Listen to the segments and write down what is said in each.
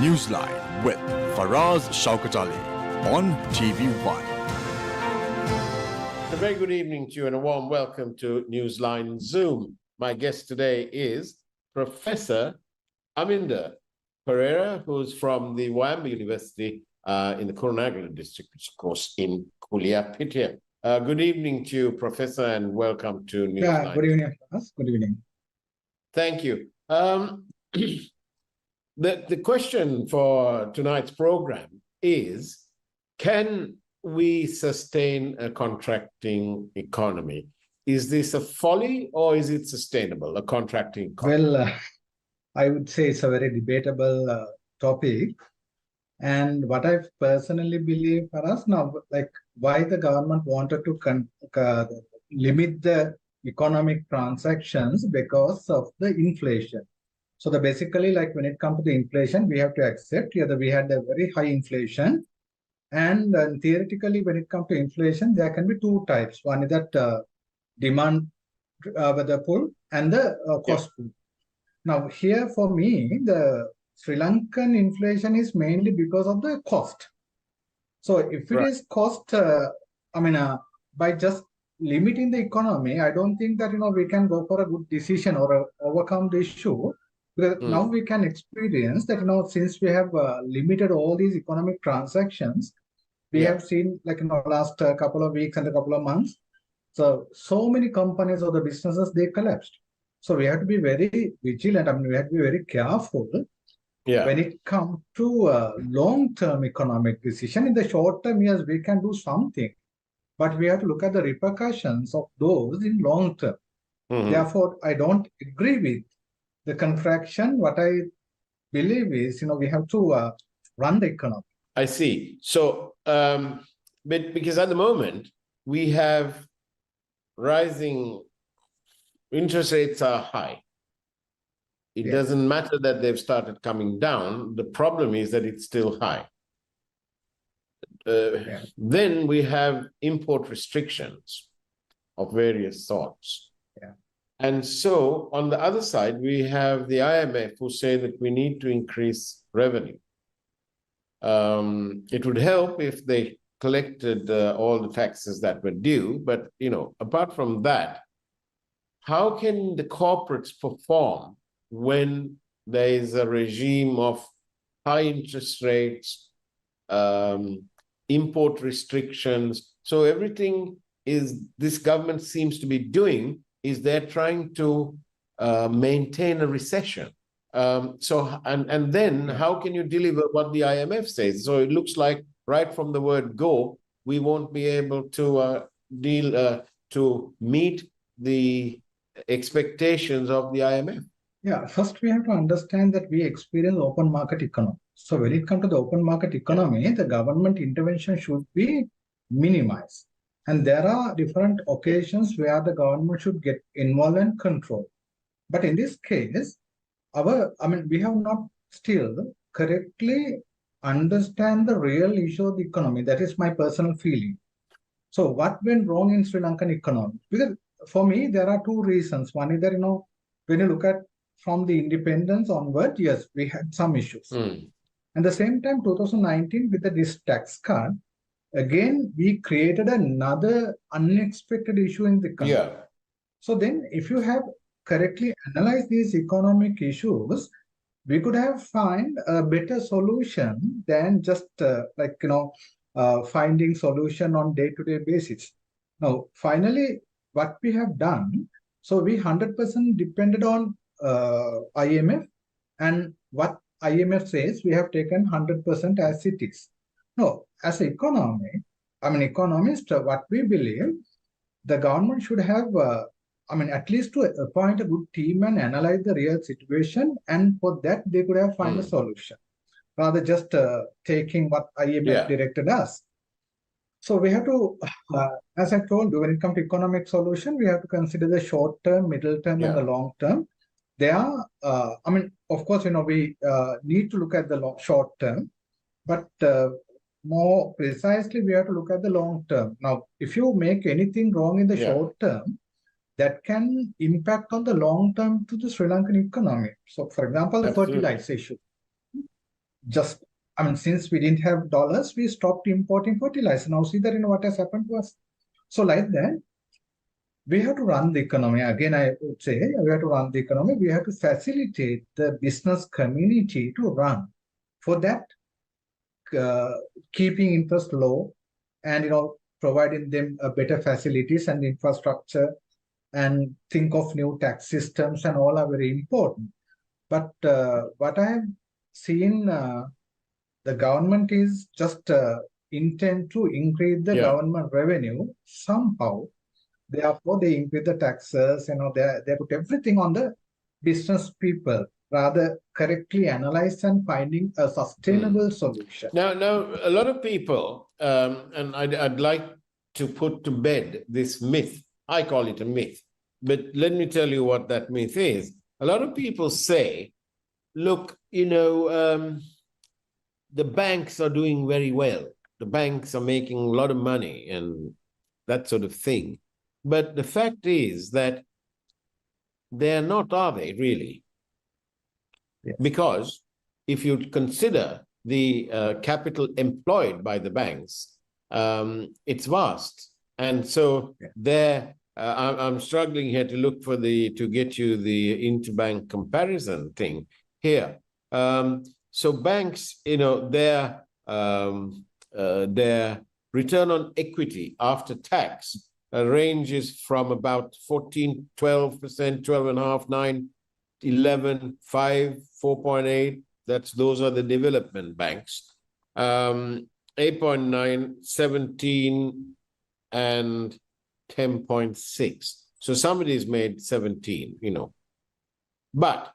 Newsline with Faraz Shaukat Ali on TV1. A very good evening to you and a warm welcome to Newsline Zoom. My guest today is Professor Aminda Perera, who's from the Wamba University in the Kurunagala district, which of course in Kulia. Good evening to you, Professor, and welcome to Newsline. Yeah, good evening, Faraz. Good evening. Thank you. The question for tonight's program is, can we sustain a contracting economy? Is this a folly or is it sustainable, a contracting economy? Well, I would say it's a very debatable topic. And what I personally believe for us now, like why the government wanted to limit the economic transactions because of the inflation. So basically, like when it comes to the inflation, we have to accept that we had a very high inflation. And theoretically, when it comes to inflation, there can be two types. One is that demand weather pull and the cost pull. Now, here for me, the Sri Lankan inflation is mainly because of the cost. So if it is cost, by just limiting the economy, I don't think that we can go for a good decision or overcome the issue. Because now we can experience that since we have limited all these economic transactions, we have seen like last couple of weeks and a couple of months, so many companies or the businesses, they collapsed. So we have to be very vigilant. We have to be very careful when it comes to long-term economic decision. In the short term, yes, we can do something, but we have to look at the repercussions of those in long term. Therefore, I don't agree with the contraction. What I believe is, we have to run the economy. I see. So, but because at the moment we have rising interest rates are high. It doesn't matter that they've started coming down. The problem is that it's still high. Then we have import restrictions of various sorts. And so on the other side, we have the IMF who say that we need to increase revenue. It would help if they collected all the taxes that were due. But, apart from that, how can the corporates perform when there is a regime of high interest rates, import restrictions? So everything this government seems to be doing is they're trying to maintain a recession. And then how can you deliver what the IMF says? So it looks like right from the word go, we won't be able to to meet the expectations of the IMF. Yeah, first we have to understand that we experience open market economy. So when it comes to the open market economy, the government intervention should be minimized. And there are different occasions where the government should get involved and control. But in this case, we have not still correctly understand the real issue of the economy. That is my personal feeling. So what went wrong in Sri Lankan economy? Because for me, there are two reasons. One is that, when you look at from the independence onward, yes, we had some issues. At the same time, 2019, with this tax cut, again, we created another unexpected issue in the country. So then if you have correctly analyzed these economic issues, we could have find a better solution than just finding solution on day-to-day basis. Now, finally, what we have done, so we 100% depended on IMF, and what IMF says, we have taken 100% as it is. No, as an economist, what we believe, the government should have, at least to appoint a good team and analyze the real situation, and for that, they could have find a solution, rather just taking what IMF directed us. So we have to, as I told you, when it comes to economic solution, we have to consider the short term, middle term, and the long term. They are, of course, we need to look at the short term, but more precisely, we have to look at the long term. Now, if you make anything wrong in the short term, that can impact on the long term to the Sri Lankan economy. So, for example, the fertilization. just, I mean, since we didn't have dollars, we stopped importing fertilizer. Now see that, what has happened to us. So like that, we have to run the economy. Again, I would say we have to run the economy. We have to facilitate the business community to run. For that, keeping interest low and, providing them better facilities and infrastructure and think of new tax systems and all are very important. But what I have seen, the government is just intent to increase the government revenue somehow. Therefore, they increase the taxes, they put everything on the business people, rather correctly analyze and finding a sustainable solution. Now, a lot of people, and I'd like to put to bed this myth. I call it a myth, but let me tell you what that myth is. A lot of people say, look, the banks are doing very well. The banks are making a lot of money and that sort of thing. But the fact is that they're not, are they, really? Yes. Because if you consider the capital employed by the banks, it's vast. And so I'm struggling here to look for to get you the interbank comparison thing here. So banks, their return on equity after tax ranges from about 14, 12%, 12.5%, 9, 11, 5, 4.8. Those are the development banks. 8.9, 17, and 10.6. So somebody's made 17, But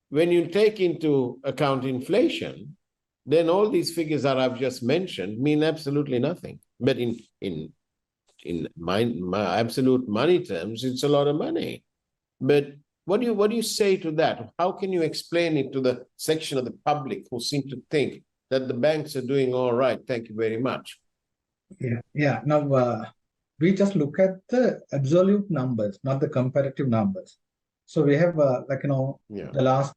when you take into account inflation, then all these figures that I've just mentioned mean absolutely nothing. But in my absolute money terms, it's a lot of money. But what do you say to that? How can you explain it to the section of the public who seem to think that the banks are doing all right? Thank you very much. Yeah. Now, we just look at the absolute numbers, not the comparative numbers. So we have, the last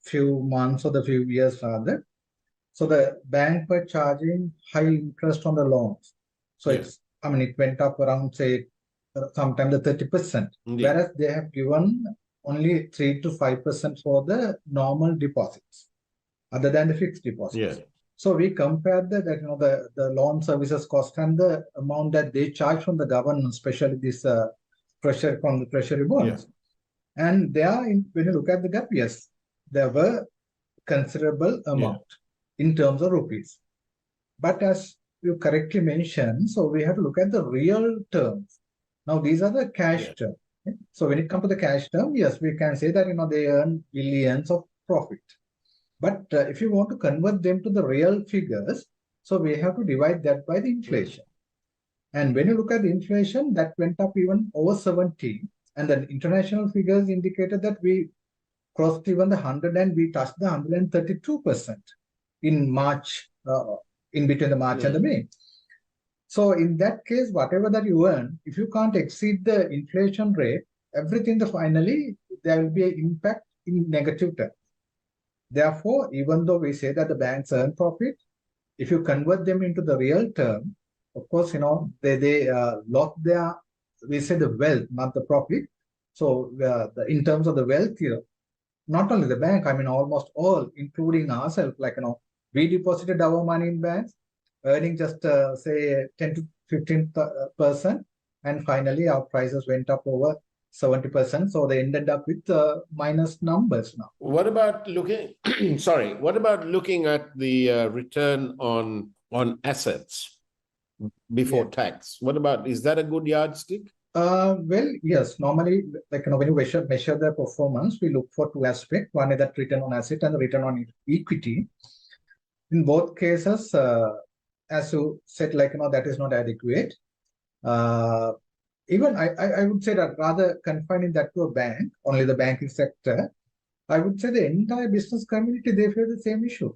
few months or the few years rather. So the bank were charging high interest on the loans. So it went up around, say, sometimes the 30%, whereas they have given only 3 to 5% for the normal deposits, other than the fixed deposits. So we compared the loan services cost and the amount that they charge from the government, especially this pressure from the treasury bonds. And when you look at the gap, yes, there were considerable amount in terms of rupees. But as you correctly mentioned, so we have to look at the real terms. Now, these are the cash terms. Okay? So when it comes to the cash term, yes, we can say that, they earn billions of profit. But if you want to convert them to the real figures, so we have to divide that by the inflation. And when you look at the inflation, that went up even over 70. And the international figures indicated that we crossed even the 100 and we touched the 132% in March, in between the March and the May. So in that case, whatever that you earn, if you can't exceed the inflation rate, everything finally, there will be an impact in negative terms. Therefore, even though we say that the banks earn profit, if you convert them into the real term, of course, they lost their, we say the wealth, not the profit. So in terms of the wealth here, not only the bank, almost all, including ourselves, we deposited our money in banks, earning just say 10 to 15%, and finally our prices went up over 70%. So they ended up with minus numbers now. What about looking? What about looking at the return on assets before tax? What about, is that a good yardstick? Well, yes. Normally, when you measure the performance, we look for two aspects. One is that return on asset and the return on equity. In both cases, as you said, that is not adequate. Even I would say that rather confining that to a bank, only the banking sector, I would say the entire business community, they face the same issue.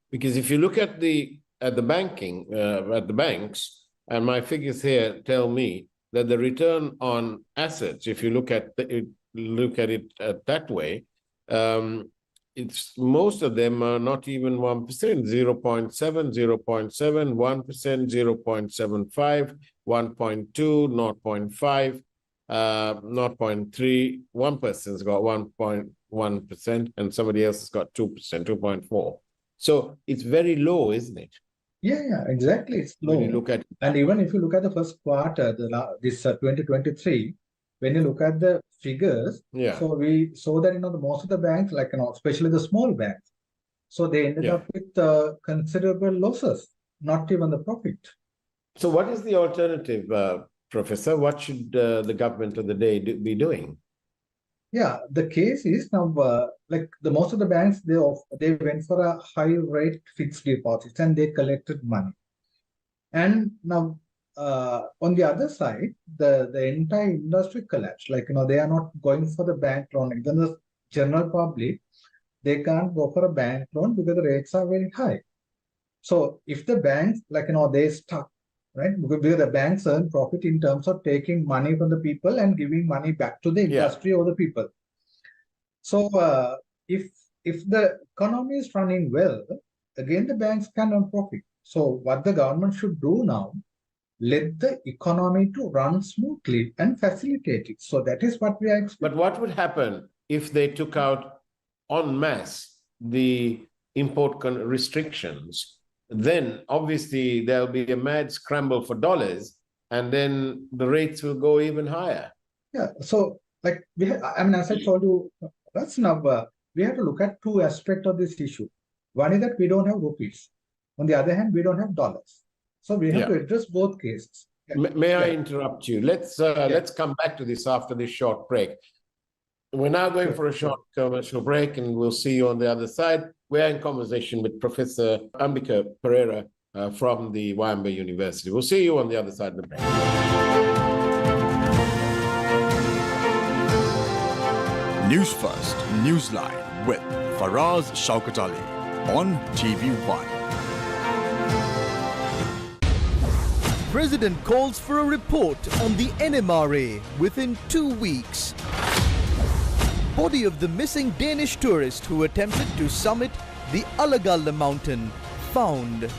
Because if you look at the banking, at the banks, and my figures here tell me that the return on assets, if you look at it that way, it's most of them are not even 1%, 0.7, 0.7, 1%, 0.75, 1.2, 0.5, 0.3. One person's got 1.1%, and somebody else has got 2%, 2.4. So it's very low, isn't it? Yeah, exactly. It's low. When you look at it. And even if you look at the first quarter, this 2023, when you look at the figures, Yeah. so we saw that most of the banks, like especially the small banks, so they ended up with considerable losses, not even the profit. So what is the alternative, Professor? What should the government of the day be doing? Yeah, the case is now like the most of the banks, they went for a high rate fixed deposits and they collected money. And now on the other side, the entire industry collapsed. Like they are not going for the bank loan. Even the general public, they can't go for a bank loan because the rates are very high. So if the banks, like they stuck, right? Because the banks earn profit in terms of taking money from the people and giving money back to the industry or the people. So if the economy is running well, again the banks can earn profit. So what the government should do now, let the economy to run smoothly and facilitate it. So that is what we are expecting. But what would happen if they took out en masse the import restrictions? Then obviously there'll be a mad scramble for dollars, and then the rates will go even higher. Yeah. So like as I told you, that's now we have to look at two aspects of this issue. One is that we don't have rupees. On the other hand, we don't have dollars. So we have to address both cases. May I interrupt you? Let's come back to this after this short break. We're now going for a short commercial break, and we'll see you on the other side. We're in conversation with Professor Aminda Perera from the Wamba University. We'll see you on the other side of the break. Newsfirst, Newsline with Faraz Shaukat Ali on TV1. President calls for a report on the NMRA within 2 weeks. Body of the missing Danish tourist who attempted to summit the Alagalla mountain found.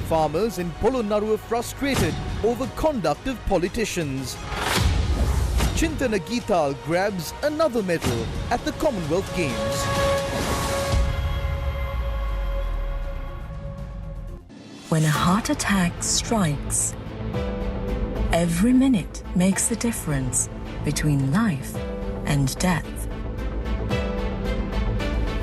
Farmers in Polonnaru are frustrated over conduct of politicians. Chintana Geethal grabs another medal at the Commonwealth Games. When a heart attack strikes, every minute makes the difference between life and death.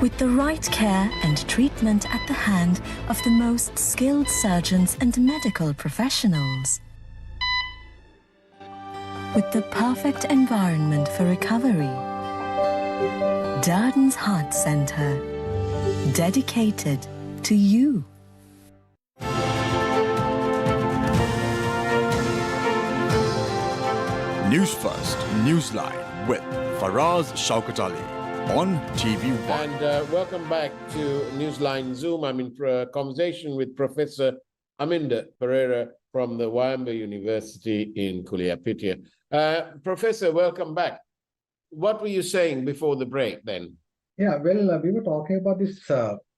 With the right care and treatment at the hand of the most skilled surgeons and medical professionals. With the perfect environment for recovery. Darden's Heart Center, dedicated to you. Newsfirst, Newsline with Faraz Shaukat Ali on TV1. And welcome back to Newsline Zoom. I'm in conversation with Professor Aminda Perera from the Wamba University in Kuliapitia. Professor, welcome back. What were you saying before the break then? Yeah, well, we were talking about this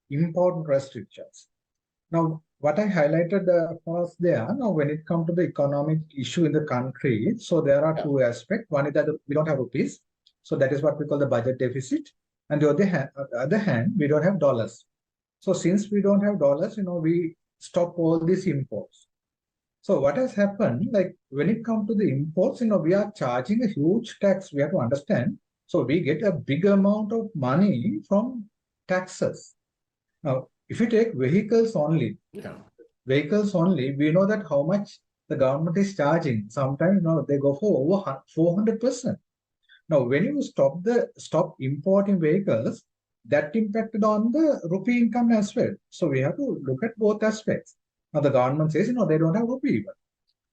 import restrictions. Now, what I highlighted first there, now when it comes to the economic issue in the country, so there are two aspects. One is that we don't have rupees, so that is what we call the budget deficit. And on the other hand, we don't have dollars. So since we don't have dollars, we stop all these imports. So what has happened, like when it comes to the imports, we are charging a huge tax. We have to understand. So we get a big amount of money from taxes. Now, if you take vehicles only, we know that how much the government is charging. Sometimes they go for over 400%. Now, when you stop importing vehicles, that impacted on the rupee income as well. So we have to look at both aspects. Now the government says, they don't have rupee even.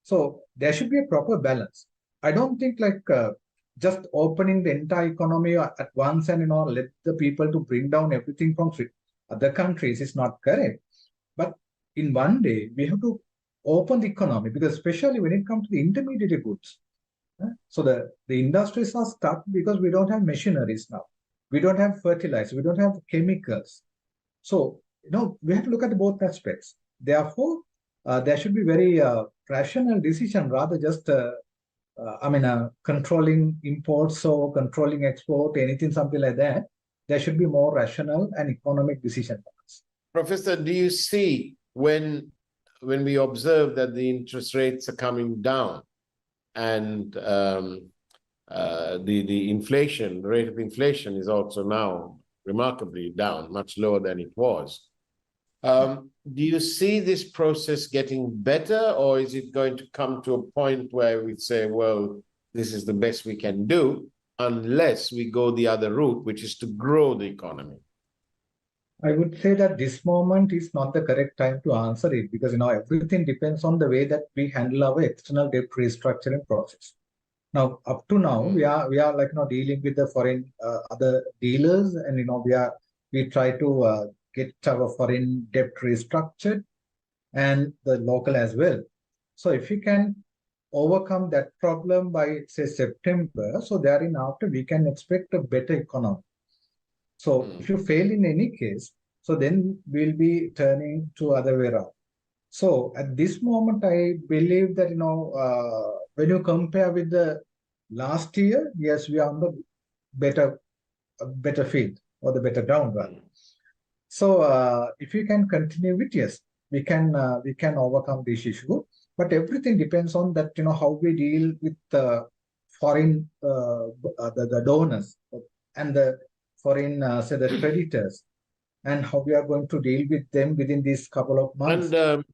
So there should be a proper balance. I don't think like just opening the entire economy at once and let the people to bring down everything from other countries is not correct. But in one day, we have to open the economy, because especially when it comes to the intermediate goods. So the industries are stuck because we don't have machineries now. we don't have fertilizer, we don't have chemicals. So, we have to look at both aspects. Therefore, there should be very rational decision rather just, controlling imports or controlling export, anything, something like that. There should be more rational and economic decision. Professor, do you see when we observe that the interest rates are coming down and the inflation, the rate of inflation is also now remarkably down, much lower than it was. Do you see this process getting better, or is it going to come to a point where we say, well, this is the best we can do, unless we go the other route, which is to grow the economy? I would say that this moment is not the correct time to answer it, because everything depends on the way that we handle our external debt restructuring process. Now, up to now, we are dealing with the foreign other dealers, and we try to get our foreign debt restructured and the local as well. So if we can overcome that problem by, say, September, so therein after we can expect a better economy. So if you fail in any case, so then we'll be turning to other way around. So at this moment, I believe that, when you compare with the last year, yes, we are on the better field or the better ground rather. So if we can continue with, yes, we can overcome this issue. But everything depends on that, how we deal with the foreign, the donors and the foreign, say, the creditors, and how we are going to deal with them within these couple of months. And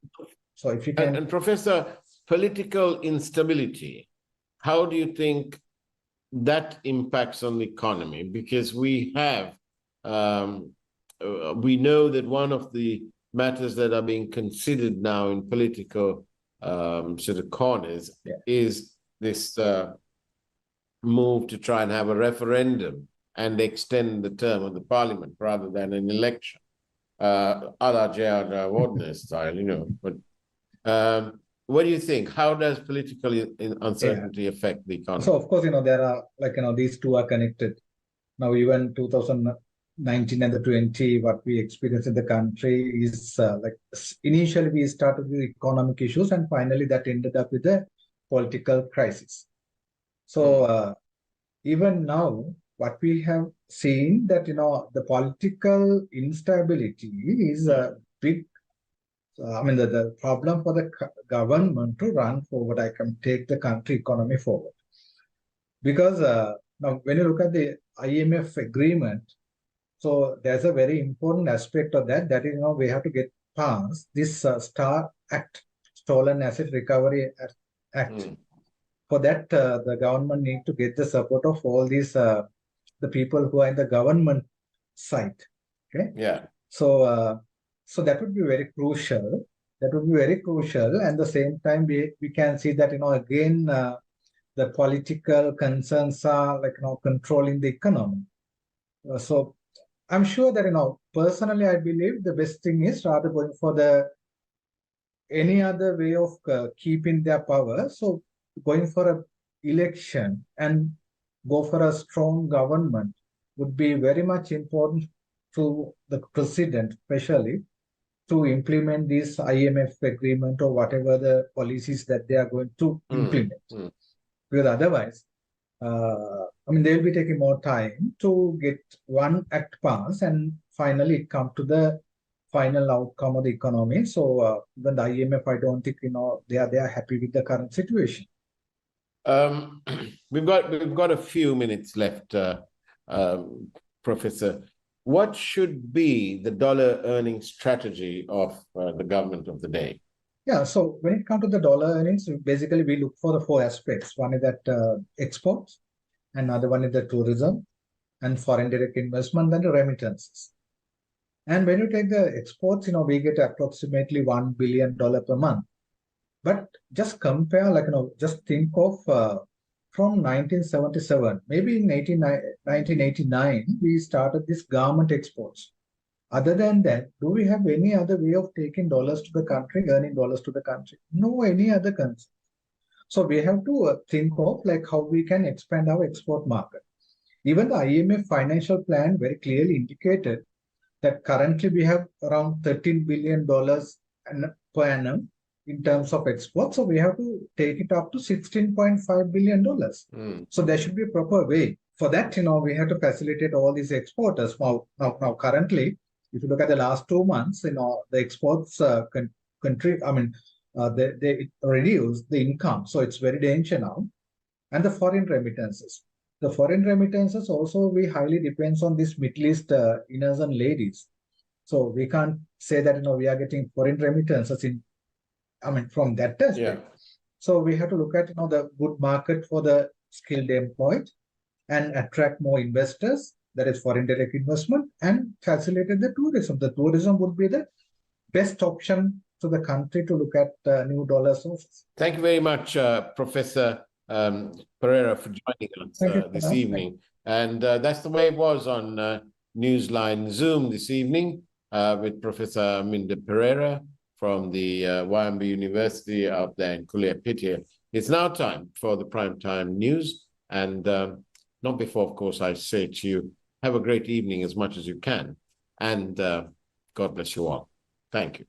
so if you can... and Professor, political instability, how do you think that impacts on the economy? Because we have, we know that one of the matters that are being considered now in political sort of corners is this move to try and have a referendum and extend the term of the parliament rather than an election, a la J.R. Wardner style, But what do you think? How does political uncertainty affect the economy? So, of course, there are, these two are connected. Now, even 2019 and the 20, what we experienced in the country is initially we started with economic issues, and finally that ended up with a political crisis. So, even now, what we have seen that, the political instability is a big, the problem for the government to run forward. I can take the country economy forward. Because now, when you look at the IMF agreement, so there's a very important aspect of that is, we have to get past this STAR Act, Stolen Asset Recovery Act. For that, the government need to get the support of all these the people who are in the government side. Okay. Yeah. So so that would be very crucial. That would be very crucial. And at the same time, we can see that again the political concerns are controlling the economy. So I'm sure that personally, I believe the best thing is rather going for any other way of keeping their power. So going for an election and go for a strong government would be very much important to the president, especially to implement this IMF agreement or whatever the policies that they are going to implement. Because otherwise, they'll be taking more time to get one act passed and finally come to the final outcome of the economy. So even the IMF, I don't think they are happy with the current situation. We've got a few minutes left, Professor. What should be the dollar earning strategy of the government of the day? Yeah, so when it comes to the dollar earnings, basically we look for the four aspects. One is that exports, another one is the tourism, and foreign direct investment, and the remittances. And when you take the exports, we get approximately $1 billion per month. But just compare, just think of from 1977, maybe in 1989, we started this garment exports. Other than that, do we have any other way of taking dollars to the country, earning dollars to the country? No, any other country. So we have to think of how we can expand our export market. Even the IMF financial plan very clearly indicated that currently we have around $13 billion per annum in terms of exports. So we have to take it up to $16.5 billion. So there should be a proper way. For that, we have to facilitate all these exporters. Now currently, if you look at the last 2 months, the exports they reduce the income. So it's very dangerous now. And the foreign remittances. The foreign remittances also we highly depends on these Middle East innocent ladies. So we can't say that we are getting foreign remittances from that aspect. Yeah. So we have to look at the good market for the skilled employed and attract more investors, that is foreign direct investment, and facilitate the tourism. The tourism would be the best option to the country to look at new dollar sources. Thank you very much, Professor Perera, for joining us this evening. And that's the way it was on Newsline Zoom this evening with Professor Aminda Perera from the YMB University out there in Kulia. It's now time for the primetime news. And not before, of course, I say to you, have a great evening as much as you can. And God bless you all. Thank you.